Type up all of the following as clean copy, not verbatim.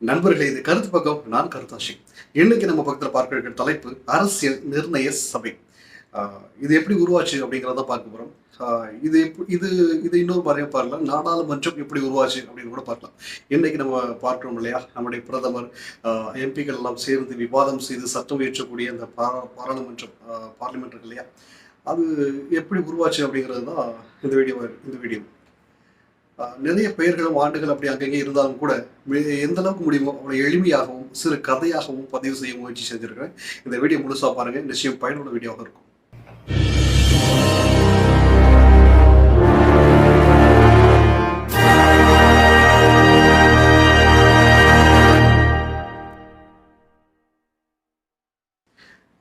நண்பர்களே, இது கருத்து பக்கம். நான் கருத்தாஷி. இன்னைக்கு நம்ம பக்கத்தில் பார்க்க இருக்கிற தலைப்பு அரசியல் நிர்ணய சபை. இது எப்படி உருவாச்சு அப்படிங்கிறத பார்க்க போறோம். இது இது இது இன்னொரு மாதிரியும் பார்க்கலாம். நாடாளுமன்றம் எப்படி உருவாச்சு அப்படின்னு கூட பார்க்கலாம். இன்னைக்கு நம்ம பார்க்கிறோம் இல்லையா, நம்முடைய பிரதமர் எம்பிக்கள் எல்லாம் சேர்ந்து விவாதம் செய்து சட்டம் இயற்றக்கூடிய அந்த பாராளுமன்றம், பார்லிமெண்ட் இருக்கு இல்லையா, அது எப்படி உருவாச்சு அப்படிங்கிறது தான் இந்த வீடியோ. நிறைய பெயர்களும் ஆண்டுகள் அப்படி அங்கங்கே இருந்தாலும் கூட எந்த அளவுக்கு முடியுமோ அவ்வளோ எளிமையாகவும் சிறு கதையாகவும் பதிவு செய்ய முயற்சி செஞ்சிருக்கிறேன். இந்த வீடியோ முழுசாக பாருங்க, நிச்சயம் பயனுள்ள வீடியோவாக இருக்கும்.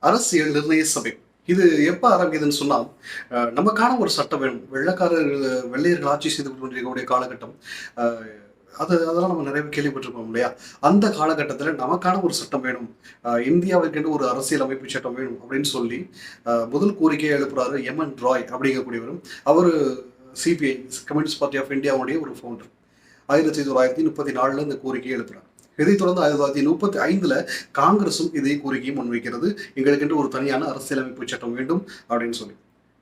அரசியல் நிர்ணய சபை இது எப்ப ஆரம்பிக்குதுன்னு சொன்னா, நமக்கான ஒரு சட்டம் வேணும். வெள்ளையர்கள் ஆட்சி செய்து கொண்டிருக்கக்கூடிய காலகட்டம். அதெல்லாம் நம்ம நிறைய கேள்விப்பட்டிருக்கோம் இல்லையா. அந்த காலகட்டத்தில் நமக்கான ஒரு சட்டம் வேணும், இந்தியாவிற்கென்று ஒரு அரசியல் அமைப்பு சட்டம் வேணும் அப்படின்னு சொல்லி முதல் கோரிக்கையை எழுப்புறாரு எம்என் ராய் அப்படிங்கக்கூடியவரும். அவர் சிபிஐ, கம்யூனிஸ்ட் பார்ட்டி ஆஃப் இந்தியாவுடைய ஒரு ஃபவுண்டர். 1934 இந்த கோரிக்கையை எழுப்புறாரு. இதைத் தொடர்ந்து 1935 காங்கிரசும் இதே கோரிக்கையை முன்வைக்கிறது, எங்களுக்கென்று ஒரு தனியான அரசியலமைப்பு சட்டம் வேண்டும் அப்படின்னு சொல்லி.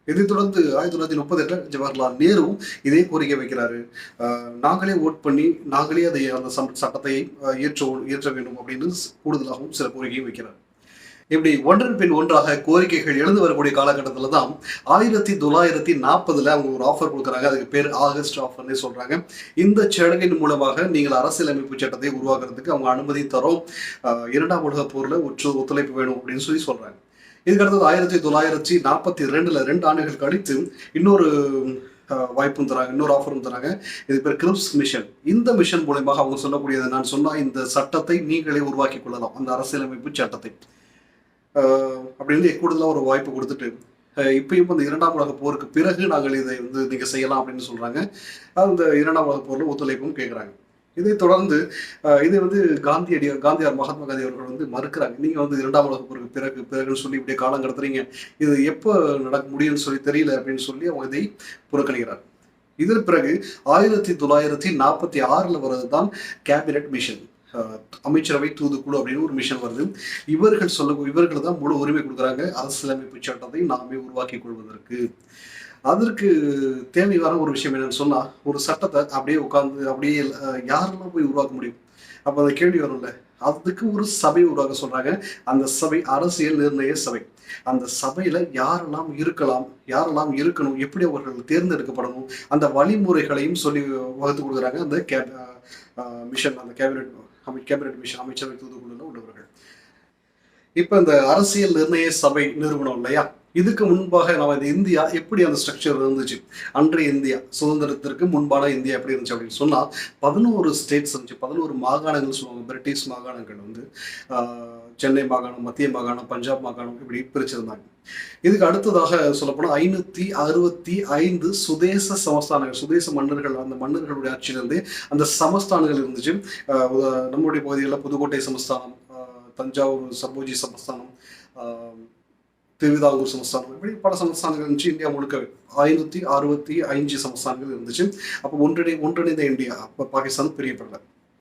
இதைத் தொடர்ந்து 1938 ஜவஹர்லால் நேருவும் இதே கோரிக்கை வைக்கிறாரு. நாங்களே ஓட் பண்ணி நாங்களே அந்த சட்டத்தை இயற்ற வேண்டும் அப்படின்னு கூடுதலாகவும் சில கோரிக்கையும் வைக்கிறார். இப்படி ஒன்றன் பின் ஒன்றாக கோரிக்கைகள் எழுந்து வரக்கூடிய காலகட்டத்தில் தான் 1940 அவங்க ஒரு ஆஃபர் கொடுக்குறாங்க. அதுக்கு பேர் ஆகஸ்ட் ஆஃபர்னே சொல்றாங்க. இந்த சடங்கின் மூலமாக நீங்கள் அரசியலமைப்பு சட்டத்தை உருவாக்குறதுக்கு அவங்க அனுமதி தரோம், இரண்டாம் உலக போர்ல ஒத்துழைப்பு வேணும் அப்படின்னு சொல்லி சொல்றாங்க. இதுக்கு அடுத்தது 1942 2 ஆண்டுகள் கழித்து இன்னொரு வாய்ப்பும் தராங்க, இன்னொரு ஆஃபரும் தராங்க. இது பேர் கிரிப்ஸ் மிஷன். இந்த மிஷன் மூலமாக அவங்க சொல்லக்கூடியது, நான் சொன்னா இந்த சட்டத்தை நீங்களே உருவாக்கி கொள்ளலாம், அந்த அரசியலமைப்பு சட்டத்தை அப்படின்னு கூடுதலாக ஒரு வாய்ப்பு கொடுத்துட்டு, இப்பயும் அந்த இரண்டாம் உலக போருக்கு பிறகு நாங்கள் இதை நீங்க செய்யலாம் அப்படின்னு சொல்றாங்க. அந்த இரண்டாம் உலக போர்ல ஒத்துழைப்பும் கேட்குறாங்க. இதை தொடர்ந்து இதை காந்தியார் மகாத்மா காந்தி அவர்கள் மறுக்கிறாங்க. நீங்க இரண்டாம் உலக போருக்கு பிறகுன்னு சொல்லி இப்படியே காலம் கடத்துறீங்க, இது எப்போ நடக்க முடியும்னு சொல்லி தெரியல அப்படின்னு சொல்லி அவங்க இதை புறக்கணிக்கிறார். இதன் பிறகு 1946 வர்றதுதான் கேபினட் மிஷன், அமைச்சரவை தூதுக்குழு அப்படின்னு ஒரு மிஷன் வருது. இவர்கள் தான் முழு உரிமை கொடுக்குறாங்க அரசியலமைப்பு சட்டத்தை நாமே உருவாக்கி கொள்வதற்கு. அதற்கு தேவையான ஒரு விஷயம் என்னன்னு சொன்னா, ஒரு சட்டத்தை அப்படியே உட்கார்ந்து அப்படியே யாரெல்லாம் போய் உருவாக்க முடியும்? அப்ப அந்த கேள்வி வரும்ல. அதுக்கு ஒரு சபை உருவாக்க சொல்றாங்க. அந்த சபை அரசியல் நிர்ணய சபை. அந்த சபையில யாரெல்லாம் இருக்கலாம், யாரெல்லாம் இருக்கணும், எப்படி அவர்கள் தேர்ந்தெடுக்கப்படணும், அந்த வழிமுறைகளையும் சொல்லி வகுத்து கொடுக்குறாங்க அந்த மிஷன், அந்த கேபினட் மிஷன், அமைச்சரவை தூதுக்குழுல உள்ளவர்கள். இப்ப இந்த அரசியல் நிர்ணய சபை நிறுவனம் இல்லையா, இதுக்கு முன்பாக நம்ம இந்த இந்தியா எப்படி அந்த ஸ்ட்ரக்சர் இருந்துச்சு, அன்றைய இந்தியா சுதந்திரத்திற்கு முன்பான இந்தியா எப்படி இருந்துச்சு அப்படின்னு சொன்னா, 11 ஸ்டேட்ஸ் இருந்துச்சு, 11 மாகாணங்கள் சொல்லுவாங்க. பிரிட்டிஷ் மாகாணங்கள் சென்னை மாகாணம், மத்திய மாகாணம், பஞ்சாப் மாகாணம் இப்படி பிரிச்சிருந்தாங்க. இதுக்கு அடுத்ததாக சொல்லப்போனா 565 சுதேச சமஸ்தானங்கள், சுதேச மன்னர்கள், அந்த மன்னர்களுடைய ஆட்சியிலிருந்தே அந்த சமஸ்தானங்கள் இருந்துச்சு. நம்முடைய பகுதிகளில் புதுக்கோட்டை சமஸ்தானம், தஞ்சாவூர் சம்போஜி சமஸ்தானம், திருவிதாங்கூர் சமஸ்தானம், இப்படி பல சமஸ்தானங்கள் இருந்துச்சு. இந்தியா முழுக்க 565 சமஸ்தானங்கள் இருந்துச்சு. அப்போ ஒன்றிணைந்த இந்தியா, அப்போ பாகிஸ்தான் பிரியப்படல.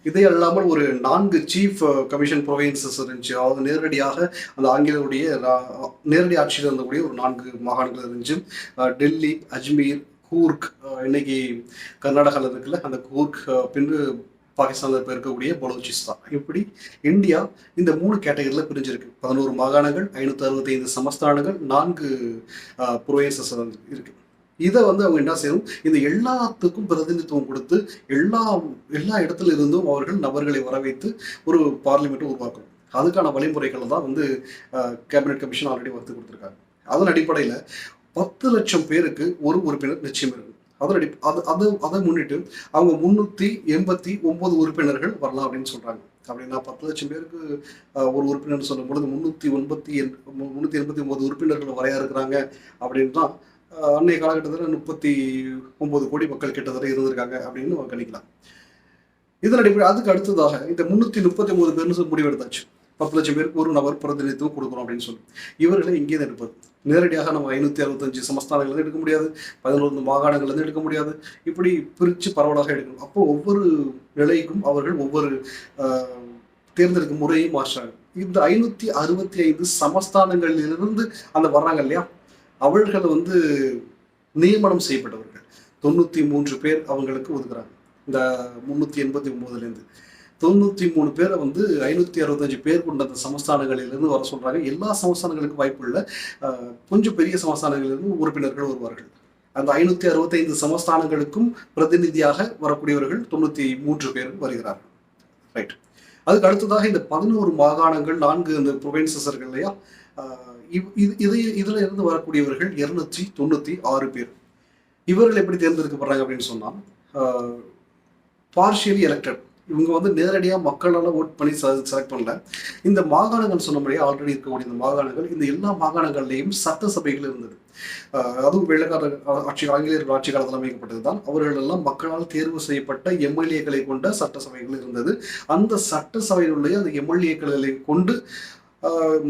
இதை அல்லாமல் ஒரு 4 சீஃப் கமிஷன் ப்ரொவின்சஸ் இருந்துச்சு. அதாவது நேரடியாக அந்த ஆங்கிலேயருடைய நேரடி ஆட்சியில் இருந்தக்கூடிய ஒரு 4 மாகாணங்கள் இருந்துச்சு. டெல்லி, அஜ்மீர், கூர்க், இன்னைக்கு கர்நாடகாவில் இருக்குல்ல அந்த கூர்க், பின்பு பாகிஸ்தானில் இப்போ இருக்கக்கூடிய பலூச்சிஸ்தான். இப்படி இந்தியா இந்த 3 கேட்டகரியில் பிரிஞ்சிருக்கு. 11 மாகாணங்கள், 565 சமஸ்தானங்கள், 4 ப்ரொவின்சஸ் இருக்கு. இதை அவங்க என்ன செய்யணும், இந்த எல்லாத்துக்கும் பிரதிநிதித்துவம் கொடுத்து எல்லா இடத்துல இருந்தும் அவர்கள் நபர்களை வரவைத்து ஒரு பார்லிமெண்ட்டை உருவாக்கணும். அதுக்கான வழிமுறைகளை தான் கேபினட் கமிஷன் ஆல்ரெடி வகுத்து கொடுத்துருக்காங்க. அதன் அடிப்படையில் 10 லட்சம் பேருக்கு ஒரு உறுப்பினர் நிச்சயம் இருக்கும். அதை முன்னிட்டு அவங்க 389 உறுப்பினர்கள் வரலாம் அப்படின்னு சொல்றாங்க. அப்படின்னா 10 லட்சம் பேருக்கு ஒரு உறுப்பினர் சொல்லும் பொழுது 389 உறுப்பினர்கள் வரையறுக்கிறாங்க அப்படின்னு தான் அன்னைய காலகட்டத்தில் 39 கோடி மக்கள் கிட்டத்தட்ட இருந்திருக்காங்க அப்படின்னு கணிக்கலாம். இதன் அடிப்படை அதுக்கு அடுத்ததாக இந்த 339 பேர்னு முடிவெடுத்தாச்சு. 10 லட்சம் பேருக்கு ஒரு நபர் பிரதிநிதித்துவம் கொடுக்கணும் அப்படின்னு சொல்லி இவர்களை இங்கே தான் இருப்பது. நேரடியாக நம்ம 565 சமஸ்தானங்கள்லேருந்து எடுக்க முடியாது, 11 மாகாணங்கள்லேருந்து எடுக்க முடியாது. இப்படி பிரித்து பரவலாக எடுக்கணும். அப்போ ஒவ்வொரு நிலைக்கும் அவர்கள் ஒவ்வொரு தேர்ந்தெடுக்கும் முறையை மாற்றாங்க. இந்த 565 சமஸ்தானங்களிலிருந்து அந்த வர்றாங்க இல்லையா, அவர்கள் வந்து நியமனம் செய்யப்பட்டவர்கள் 93 பேர் அவங்களுக்கு ஒதுக்குறாங்க. இந்த 389லேருந்து 93 பேரை வந்து 565 பேர் கொண்ட அந்த சமஸ்தானங்களிலிருந்து வர சொல்றாங்க. எல்லா சமஸ்தானங்களுக்கும் வாய்ப்பு இல்லை. கொஞ்சம் பெரிய சமஸ்தானங்களிலிருந்து உறுப்பினர்கள் வருவார்கள். அந்த 565 சமஸ்தானங்களுக்கும் பிரதிநிதியாக வரக்கூடியவர்கள் 93 பேர் வருகிறார்கள். ரைட். அதுக்கு அடுத்ததாக இந்த 11 மாகாணங்கள், 4 இந்த ப்ரொவின்சஸ் இருக்கு இல்லையா, இதுல இருந்து வரக்கூடியவர்கள் 296 பேர். இவர்கள் எப்படி தேர்ந்தெடுக்கப்படுறாங்க அப்படின்னு சொன்னா, பார்ஷியலி எலெக்டட். இவங்க வந்து நேரடியாக மக்களால் ஓட் பண்ணி செலக்ட் பண்ணல. இந்த மாகாணங்கள் சொன்னபடியே ஆல்ரெடி இருக்கக்கூடிய இந்த மாகாணங்கள், இந்த எல்லா மாகாணங்கள்லையும் சட்டசபைகள் இருந்தது. அதுவும் வெள்ளக்கார ஆட்சி, ஆங்கிலேயர்கள் ஆட்சி காலத்தில் அமைக்கப்பட்டது தான். அவர்கள் எல்லாம் மக்களால் தேர்வு செய்யப்பட்ட எம்எல்ஏக்களை கொண்ட சட்டசபைகள் இருந்தது. அந்த சட்டசபையினுடைய அந்த எம்எல்ஏக்களை கொண்டு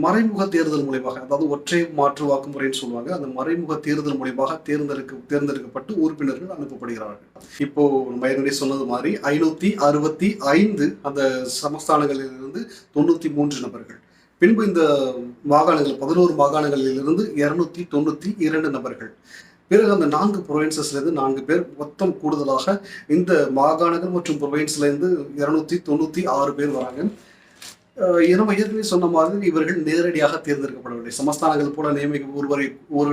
மறைமுக தேர்தல் மூலியமாக, அதாவது ஒற்றை மாற்று வாக்குமுறைன்னு சொல்லுவாங்க, அந்த மறைமுக தேர்தல் மூலியமாக தேர்ந்தெடுக்கப்பட்டு உறுப்பினர்கள் அனுப்பப்படுகிறார்கள். இப்போ நம்ம ஏற்கனவே சொன்னது மாதிரி 565 அந்த சமஸ்தானங்களிலிருந்து 93 நபர்கள். பின்பு இந்த மாகாணங்கள் 11 மாகாணங்களிலிருந்து 292 நபர்கள். பிறகு அந்த 4 ப்ரொவின்சஸ்லேருந்து 4 பேர், மொத்தம் கூடுதலாக இந்த மாகாணங்கள் மற்றும் ப்ரொவின்ஸ்லேருந்து 296 பேர் வராங்க. நம்ம ஏற்கனவே சொன்ன மாதிரி இவர்கள் நேரடியாக தேர்ந்தெடுக்கப்படவில்லை. சமஸ்தானங்கள் போல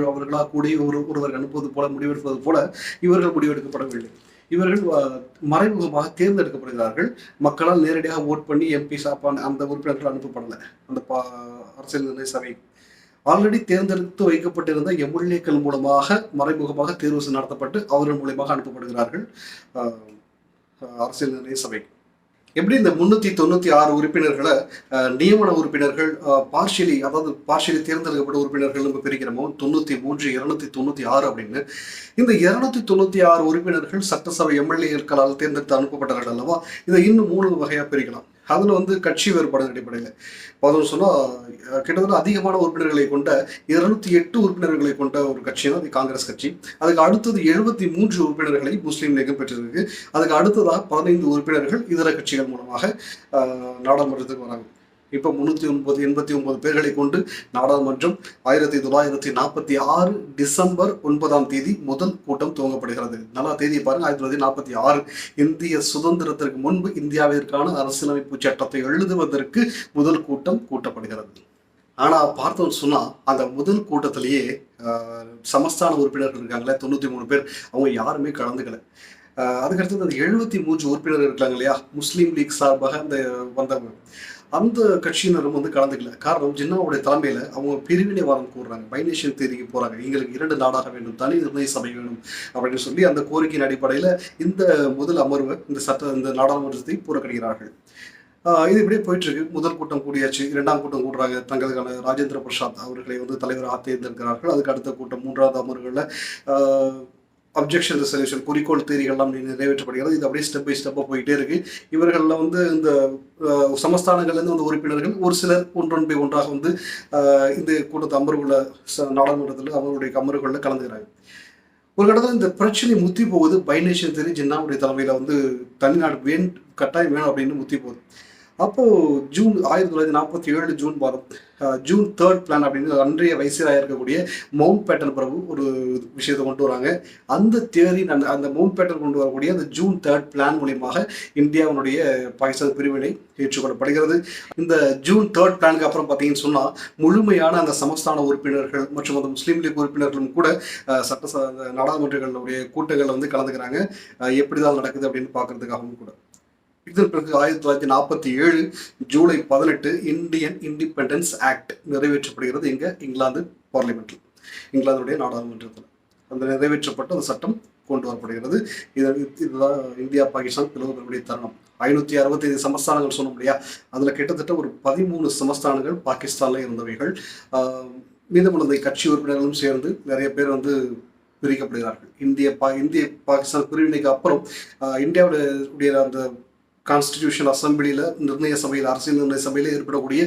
அவர்களாக கூடி ஒருவர் அனுப்புவது போல, முடிவெடுப்பது போல இவர்கள் முடிவெடுக்கப்படவில்லை. இவர்கள் மறைமுகமாக தேர்ந்தெடுக்கப்படுகிறார்கள். மக்களால் நேரடியாக ஓட் பண்ணி எம்பி அந்த உறுப்பினர்கள் அனுப்பப்படலை. அந்த அரசியல் நிர்ணய சபை ஆல்ரெடி தேர்ந்தெடுத்து வைக்கப்பட்டிருந்த எம்எல்ஏக்கள் மூலமாக மறைமுகமாக தேர்வு நடத்தப்பட்டு அவர்கள் மூலமாக அனுப்பப்படுகிறார்கள் அரசியல் நிர்ணய சபை. எப்படி இந்த 396 உறுப்பினர்களை நியமன உறுப்பினர்கள், பார்ஷியலி தேர்ந்தெடுக்கப்பட்ட உறுப்பினர்கள் நம்ம பிரிக்கிறோமோ 93, 296 அப்படின்னு, இந்த 296 உறுப்பினர்கள் சட்டசபை எம்எல்ஏக்களால் தேர்ந்தெடுத்து அனுப்பப்பட்டார்கள் அல்லவா, இதை இன்னும் 3 வகையாக பிரிக்கலாம். அதில் வந்து கட்சி வேறுபாடு அடிப்படையில் பார்த்தோம்னு சொன்னால், கிட்டத்தட்ட அதிகமான உறுப்பினர்களை கொண்ட 208 உறுப்பினர்களை கொண்ட ஒரு கட்சி தான் அது காங்கிரஸ் கட்சி. அதுக்கு அடுத்தது 73 உறுப்பினர்களை முஸ்லீம் லீகம் பெற்றிருக்கு. அதுக்கு அடுத்ததாக 15 உறுப்பினர்கள் இதர கட்சிகள் மூலமாக நாடாளுமன்றத்துக்கு வராங்க. இப்போ 389 பேர்களை கொண்டு நாடாளுமன்றம் 1946 டிசம்பர் 9 முதல் கூட்டம் துவங்கப்படுகிறது. நல்லா தேதியை பாருங்க, 1946 இந்திய சுதந்திரத்திற்கு முன்பு இந்தியாவிற்கான அரசியலமைப்பு சட்டத்தை எழுதுவதற்கு முதல் கூட்டம் கூட்டப்படுகிறது. ஆனா பார்த்தோம்னு சொன்னா, அந்த முதல் கூட்டத்திலேயே சமஸ்தான உறுப்பினர்கள் இருக்காங்களே 93 பேர், அவங்க யாருமே கலந்துக்கல. அதுக்கடுத்தது அந்த 73 உறுப்பினர்கள் இருக்காங்க இல்லையா, முஸ்லீம் லீக் சார்பாக வந்தவங்க, அந்த கட்சியினரும் வந்து கலந்துக்கல. காரணம், ஜின்னாவுடைய தலைமையில அவங்க பிரிவினைவாதம் கூறுறாங்க, பைநேஷன் தேதிக்கு போறாங்க. எங்களுக்கு 2 நாடாக வேண்டும், தனி நிர்ணய சபை வேணும் அப்படின்னு சொல்லி அந்த கோரிக்கையின் அடிப்படையில் இந்த முதல் அமர்வு, இந்த நாடாளுமன்றத்தை புறக்கணிக்கிறார்கள். இது இப்படியே போயிட்டு இருக்கு. முதல் கூட்டம் கூடியாச்சு, 2ஆம் கூட்டம் கூடுறாங்க. தங்களுக்கான ராஜேந்திர பிரசாத் அவர்களை வந்து தலைவராக தேர்ந்தெடுக்கிறார்கள். அதுக்கு அடுத்த கூட்டம் 3வது அமர்வுகளில் அப்ஜெக்ஷன் ரெசல்யூஷன், குறிக்கோள் தேதிகள்லாம் நிறைவேற்றப்படுகிறது. இது அப்படியே ஸ்டெப் பை ஸ்டெப்பாக போயிட்டே இருக்கு. இவர்களில் வந்து இந்த சமஸ்தானங்கள்லேருந்து வந்து உறுப்பினர்கள் ஒரு சிலர் ஒன்றன் பை ஒன்றாக வந்து இந்த கூட்டத்தை அமர்வுள்ள நாடாளுமன்றத்தில் அவர்களுடைய அமர்வுகளில் கலந்துக்கிறாங்க. ஒரு கடத்தில் இந்த பிரச்சனை முத்தி போகுது. பைநேஷன் தேதி ஜின்னாவுடைய தலைமையில் வந்து தனிநாடு கட்டாயம் வேணும் அப்படின்னு முத்தி போகுது. அப்போது ஜூன் 1947 ஜூன் மாதம் ஜூன் 3rd பிளான் அப்படின்னு அன்றைய வைசிராயாக இருக்கக்கூடிய மவுண்ட் பேட்டன் பிரபு ஒரு விஷயத்தை கொண்டு வராங்க. அந்த தியரி, அந்த மவுண்ட் பேட்டன் கொண்டு வரக்கூடிய அந்த ஜூன் 3rd பிளான் மூலியமாக இந்தியாவுடைய பாகிஸ்தான் பிரிவினை ஏற்றுக்கொள்ளப்படுகிறது. இந்த ஜூன் 3rd பிளானுக்கு அப்புறம் பார்த்தீங்கன்னு சொன்னால், முழுமையான அந்த சமஸ்தான உறுப்பினர்கள் மற்றும் அந்த முஸ்லீம் லீக் உறுப்பினர்களும் கூட நாடாளுமன்றங்களுடைய கூட்டங்களில் வந்து கலந்துக்கிறாங்க. எப்படி தான் நடக்குது அப்படின்னு பார்க்கறதுக்காகவும் கூட. இதன் பிறகு 1947 ஜூலை 18 இந்தியன் இண்டிபெண்டன்ஸ் ஆக்ட் நிறைவேற்றப்படுகிறது. இங்கிலாந்து பார்லிமெண்ட்டில், இங்கிலாந்துடைய நாடாளுமன்றத்தில் அந்த நிறைவேற்றப்பட்ட அந்த சட்டம் கொண்டு வரப்படுகிறது. இதுதான் இந்தியா பாகிஸ்தான் பிளவுகளுடைய தருணம். 565 சமஸ்தானங்கள் சொன்னோம் இல்லையா, அதில் கிட்டத்தட்ட ஒரு 13 சமஸ்தானங்கள் பாகிஸ்தானில் இருந்தவைகள். மீதமுள்ள கட்சி உறுப்பினர்களும் சேர்ந்து நிறைய பேர் வந்து பிரிக்கப்படுகிறார்கள். இந்திய பாகிஸ்தான் பிரிவினைக்கு அப்புறம் இந்தியாவுடைய அந்த கான்ஸ்டிடியூஷன் அசம்பிளியில் நிர்ணய சபையில் அரசியல் நிர்ணய சபையில் ஏற்படக்கூடிய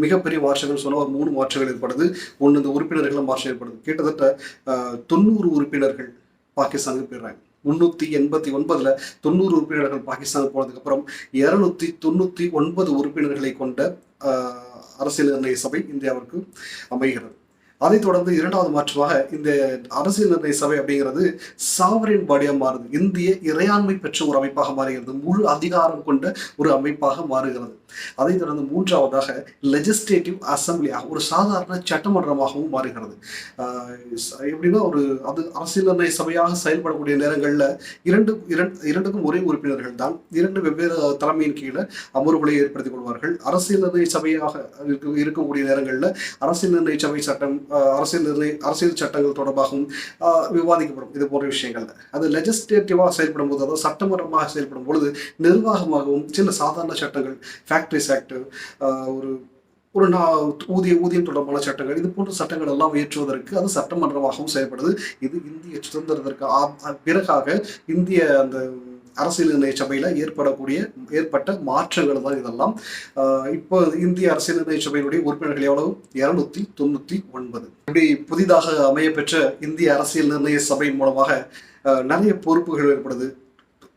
மிகப்பெரிய மாற்றங்கள் சொன்னால் ஒரு 3 மாற்றங்கள் ஏற்படுது. ஒன்று இந்த உறுப்பினர்கள் மாற்றம் ஏற்படுது. கிட்டத்தட்ட 90 உறுப்பினர்கள் பாகிஸ்தானுக்கு போயிடுறாங்க. 389 90 உறுப்பினர்கள் பாகிஸ்தானுக்கு போனதுக்கப்புறம் 299 உறுப்பினர்களை கொண்ட அரசியல் நிர்ணய சபை இந்தியாவிற்கு அமைகிறது. அதைத் தொடர்ந்து இரண்டாவது மாற்றமாக இந்த அரசியல் நிர்ணய சபை அப்படிங்கிறது சாவரின் பாடியாக மாறுது. இந்திய இறையாண்மை பெற்ற ஒரு அமைப்பாக மாறுகிறது. முழு அதிகாரம் கொண்ட ஒரு அமைப்பாக மாறுகிறது. அதைத் தொடர்ந்து மூன்றாவதாக லெஜிஸ்லேட்டிவ் அசம்பிளியாக ஒரு சாதாரண சட்டமன்றமாகவும் மாறுகிறது. எப்படின்னா அது அரசியல் நிர்ணய சபையாக செயல்படக்கூடிய நேரங்களில் இரண்டுக்கும் ஒரே உறுப்பினர்கள் தான் 2 வெவ்வேறு தலைமையின் கீழே அமர்வுகளை ஏற்படுத்திக் கொள்வார்கள். அரசியல் நிர்ணய சபையாக இருக்கக்கூடிய நேரங்களில் அரசியல் நிர்ணய சபை சட்டம் அரசியல் சட்டங்கள் தொடர்பாகவும் விவாதிக்கப்படும். இது போன்ற விஷயங்கள் அது லெஜிஸ்லேட்டிவாக செயல்படும் போது, அதாவது சட்டமன்றமாக செயல்படும் பொழுது நிர்வாகமாகவும் சில சாதாரண சட்டங்கள், ஃபேக்டரிஸ் ஆக்ட், ஒரு ஒரு ஊதியம் தொடர்பான சட்டங்கள், இது போன்ற சட்டங்கள் எல்லாம் இயற்றுவதற்கு அது சட்டமன்றமாகவும் செயல்படுது. இது இந்திய சுதந்திரத்திற்கு பிறகாக இந்திய அந்த அரசியல் நிர்ணய சபையில் ஏற்பட்ட மாற்றங்கள் தான் இதெல்லாம். இப்போ இந்திய அரசியல் நிர்ணய சபையினுடைய உறுப்பினர்கள் எவ்வளவு? 299. இப்படி புதிதாக அமையப்பெற்ற இந்திய அரசியல் நிர்ணய சபை மூலமாக நிறைய பொறுப்புகள் ஏற்படுது.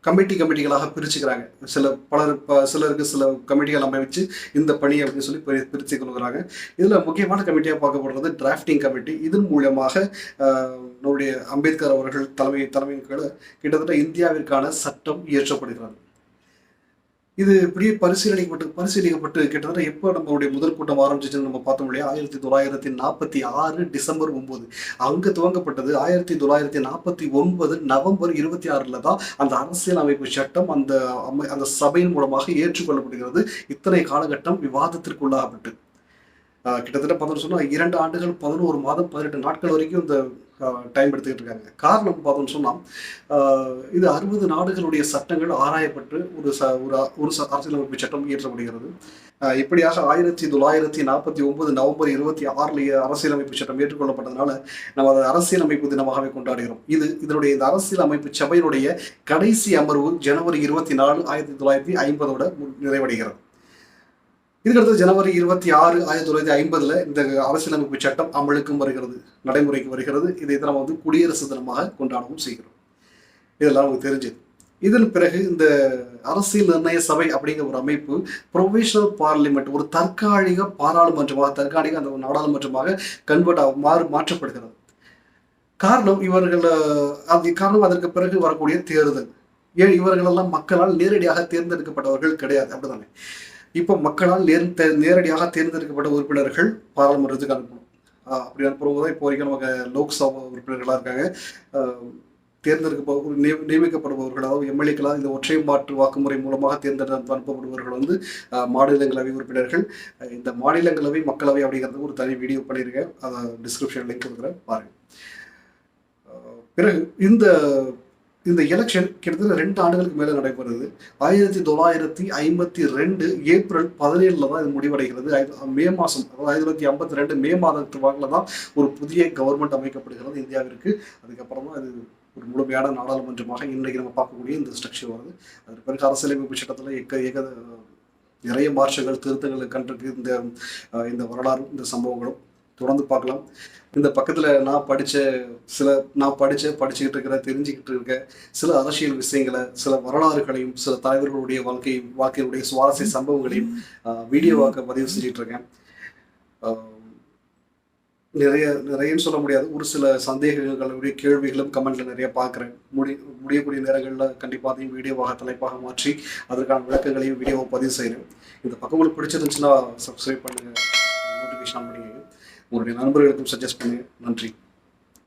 கமிட்டிகளாக பிரிச்சுக்கிறாங்க. சிலருக்கு சில கமிட்டிகள் அமைச்சு இந்த பணி அப்படின்னு சொல்லி பிரித்து கொள்கிறாங்க. இதில் முக்கியமான கமிட்டியாக பார்க்கப்படுறது டிராஃப்டிங் கமிட்டி. இதன் மூலமாக நம்முடைய அம்பேத்கர் அவர்கள் தலைமையின் கீழே கிட்டத்தட்ட இந்தியாவிற்கான சட்டம் இயற்றப்படுகிறது. இது இப்படியே பரிசீலிக்கப்பட்டு கிட்டத்தட்ட எப்போ நம்மளுடைய முதல் கூட்டம் ஆரம்பிச்சிச்சுன்னு நம்ம பார்த்தோம் இல்லையா? 1946 டிசம்பர் 9 அங்கே துவங்கப்பட்டது. 1949 நவம்பர் 26 தான் அந்த அரசியல் அமைப்பு சட்டம் அந்த சபையின் மூலமாக ஏற்றுக்கொள்ளப்படுகிறது. இத்தனை காலகட்டம் விவாதத்திற்குள்ளாகப்பட்டு கிட்டத்தட்ட பார்த்தோம்னு சொன்னால் 2 ஆண்டுகள் 11 மாதம் 18 நாட்கள் வரைக்கும் இந்த டைம் எடுத்துக்கிட்டு இருக்காங்க. காரணம் பார்த்தோம்னு சொன்னால் இது 60 நாடுகளுடைய சட்டங்கள் ஆராயப்பட்டு ஒரு அரசியலமைப்பு சட்டம் இயற்றப்படுகிறது. இப்படியாக 1949 நவம்பர் 26 அரசியலமைப்பு சட்டம் ஏற்றுக்கொள்ளப்பட்டதுனால நம்ம அதை அரசியலமைப்பு தினமாகவே கொண்டாடுகிறோம். இதனுடைய இந்த அரசியலமைப்பு சபையினுடைய கடைசி அமர்வு ஜனவரி 24 1950 நிறைவடைகிறது. இதுக்கடுத்து ஜனவரி 26 1950 இந்த அரசியலமைப்பு சட்டம் அமலுக்கும் வருகிறது, நடைமுறைக்கு வருகிறது. இதை நம்ம குடியரசு தினமாக கொண்டாடவும் செய்கிறோம். இதெல்லாம் நமக்கு தெரிஞ்சது. இதன் பிறகு இந்த அரசியல் நிர்ணய சபை அப்படிங்கிற ஒரு அமைப்பு ப்ரொவிஷனல் பார்லிமெண்ட், ஒரு தற்காலிக தற்காலிக அந்த நாடாளுமன்றமாக மாற்றப்படுகிறது. காரணம் அதற்கு பிறகு வரக்கூடிய தேர்தல். இவர்களெல்லாம் மக்களால் நேரடியாக தேர்ந்தெடுக்கப்பட்டவர்கள் கிடையாது, அப்படிதானே? இப்போ மக்களால் நேரடியாக தேர்ந்தெடுக்கப்பட்ட உறுப்பினர்கள் பாராளுமன்றத்துக்கு அனுப்பணும். அப்படி அனுப்புறவங்க தான் இப்போ வரைக்கும் நமக்கு லோக்சபா உறுப்பினர்களாக இருக்காங்க. நியமிக்கப்படுபவர்கள், அதாவது எம்எல்ஏக்களாக இந்த ஒற்றை மாற்று வாக்குமுறை மூலமாக அனுப்பப்படுபவர்கள் மாநிலங்களவை உறுப்பினர்கள். இந்த மாநிலங்களவை மக்களவை அப்படிங்கிறது ஒரு தனி வீடியோ பண்ணியிருக்கேன், அதை டிஸ்கிரிப்ஷன் லிங்க் கொடுக்குறேன், பாருங்க. பிறகு இந்த எலெக்ஷன் கிட்டத்தட்ட 2 ஆண்டுகளுக்கு மேலே நடைபெறுது. 1952 ஏப்ரல் 17 தான் இது முடிவடைகிறது. மே மாதம், அதாவது 1952 மே மாதத்து வாக்கில் தான் ஒரு புதிய கவர்மெண்ட் அமைக்கப்படுகிறது இந்தியாவிற்கு. அதுக்கப்புறம் தான் அது ஒரு முழுமையான நாடாளுமன்றமாக இன்றைக்கு நம்ம பார்க்கக்கூடிய இந்த ஸ்ட்ரக்சர் வருது. அதற்கு பிறகு அரசியலமைப்பு சட்டத்தில் நிறைய மாற்றங்கள், திருத்தங்கள் கண்டிருக்கு. இந்த வரலாறும் இந்த சம்பவங்களும் தொடர்ந்து பார்க்கலாம். இந்த பக்கத்தில் நான் படிச்சுக்கிட்டு தெரிஞ்சுக்கிட்டு இருக்க சில அரசியல் விஷயங்களை, சில வரலாறுகளையும், சில தலைவர்களுடைய வாழ்க்கையுடைய சுவாரஸ்ய சம்பவங்களையும் வீடியோவாக்க பதிவு செஞ்சுட்டு இருக்கேன். நிறையன்னு சொல்ல முடியாது, ஒரு சில சந்தேகங்களுடைய கேள்விகளும் கமெண்ட்ல நிறைய பார்க்குறேன். முடியக்கூடிய நேரங்களில் கண்டிப்பாக அதையும் வீடியோவாக தலைப்பாக மாற்றி அதற்கான விளக்கங்களையும் வீடியோவை பதிவு செய்கிறேன். இந்த பக்கம் உங்களுக்கு பிடிச்சிருந்துச்சுன்னா சப்ஸ்கிரைப் பண்ணுங்கள், நோட்டிஃபிகேஷன் ஆன் பண்ணிக்கங்க, உங்களுடைய நண்பர்களுக்கும் சஜஸ்ட் பண்ணுங்க. நன்றி.